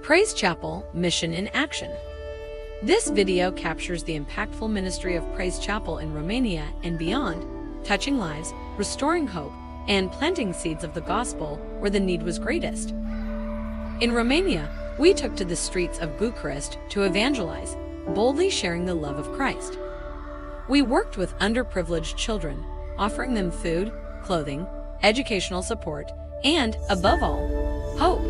Praise Chapel Mission in Action. This video captures the impactful ministry of Praise Chapel in Romania and beyond, touching lives, restoring hope, and planting seeds of the gospel where the need was greatest. In Romania, we took to the streets of Bucharest to evangelize, boldly sharing the love of Christ. We worked with underprivileged children, offering them food, clothing, educational support, and, above all, hope.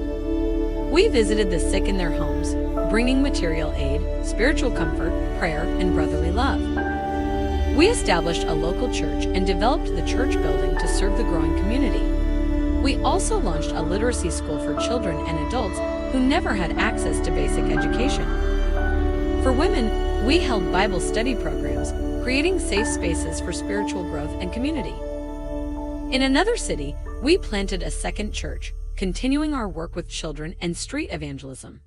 We visited the sick in their homes, bringing material aid, spiritual comfort, prayer, and brotherly love. We established a local church and developed the church building to serve the growing community. We also launched a literacy school for children and adults who never had access to basic education. For women, we held Bible study programs, creating safe spaces for spiritual growth and community. In another city, we planted a second church, continuing our work with children and street evangelism.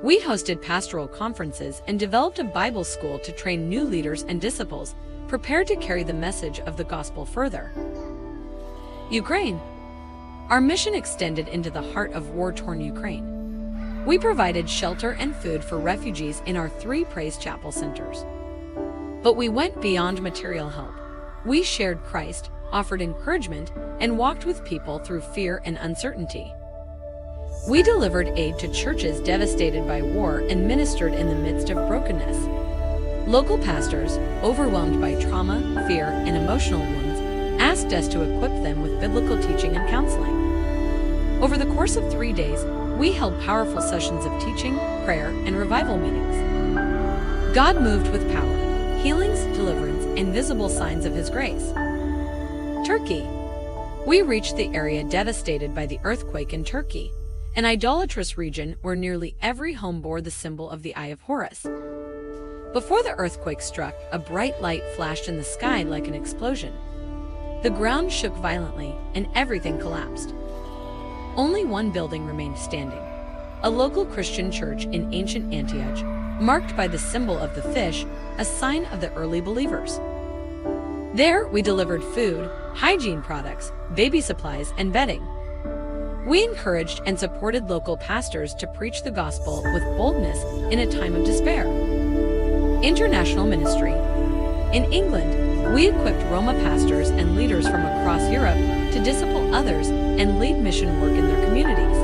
We hosted pastoral conferences and developed a Bible school to train new leaders and disciples prepared to carry the message of the gospel further. Ukraine. Our mission extended into the heart of war-torn Ukraine. We provided shelter and food for refugees in our 3 Praise Chapel centers. But we went beyond material help. We shared Christ, offered encouragement, and walked with people through fear and uncertainty. We delivered aid to churches devastated by war and ministered in the midst of brokenness. Local pastors, overwhelmed by trauma, fear, and emotional wounds, asked us to equip them with biblical teaching and counseling. Over the course of 3 days, we held powerful sessions of teaching, prayer, and revival meetings. God moved with power, healings, deliverance, and visible signs of His grace. Turkey. We reached the area devastated by the earthquake in Turkey, an idolatrous region where nearly every home bore the symbol of the Eye of Horus. Before the earthquake struck, a bright light flashed in the sky like an explosion. The ground shook violently, and everything collapsed. Only one building remained standing, a local Christian church in ancient Antioch, marked by the symbol of the fish, a sign of the early believers. There, we delivered food, hygiene products, baby supplies, and bedding. We encouraged and supported local pastors to preach the gospel with boldness in a time of despair. International ministry. In England, we equipped Roma pastors and leaders from across Europe to disciple others and lead mission work in their communities.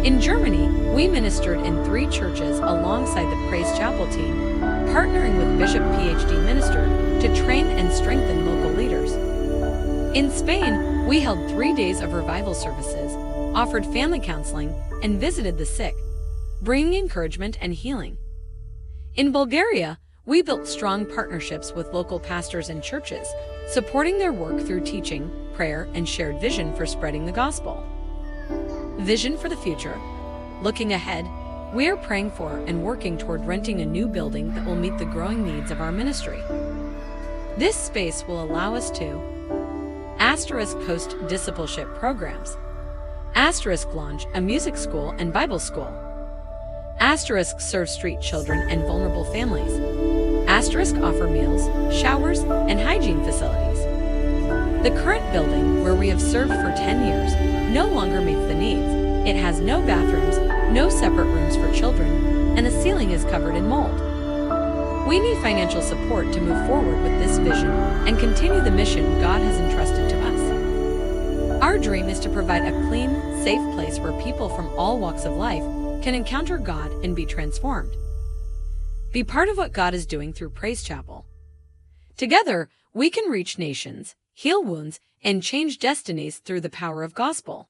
In Germany, we ministered in 3 churches alongside the Praise Chapel team, partnering with Bishop PhD minister to train and strengthen local leaders. In Spain, we held 3 days of revival services, offered family counseling, and visited the sick, bringing encouragement and healing. In Bulgaria, we built strong partnerships with local pastors and churches, supporting their work through teaching, prayer, and shared vision for spreading the gospel. Vision for the future. Looking ahead, we are praying for and working toward renting a new building that will meet the growing needs of our ministry. This space will allow us to host discipleship programs, launch a music school and Bible school, serve street children and vulnerable families, offer meals, showers, and hygiene facilities. The current building, where we have served for 10 years, no longer meets the needs. It has no bathrooms, no separate rooms for children, and the ceiling is covered in mold. We need financial support to move forward with this vision and continue the mission God has entrusted to us. Our dream is to provide a clean, safe place where people from all walks of life can encounter God and be transformed. Be part of what God is doing through Praise Chapel. Together, we can reach nations, heal wounds, and change destinies through the power of gospel.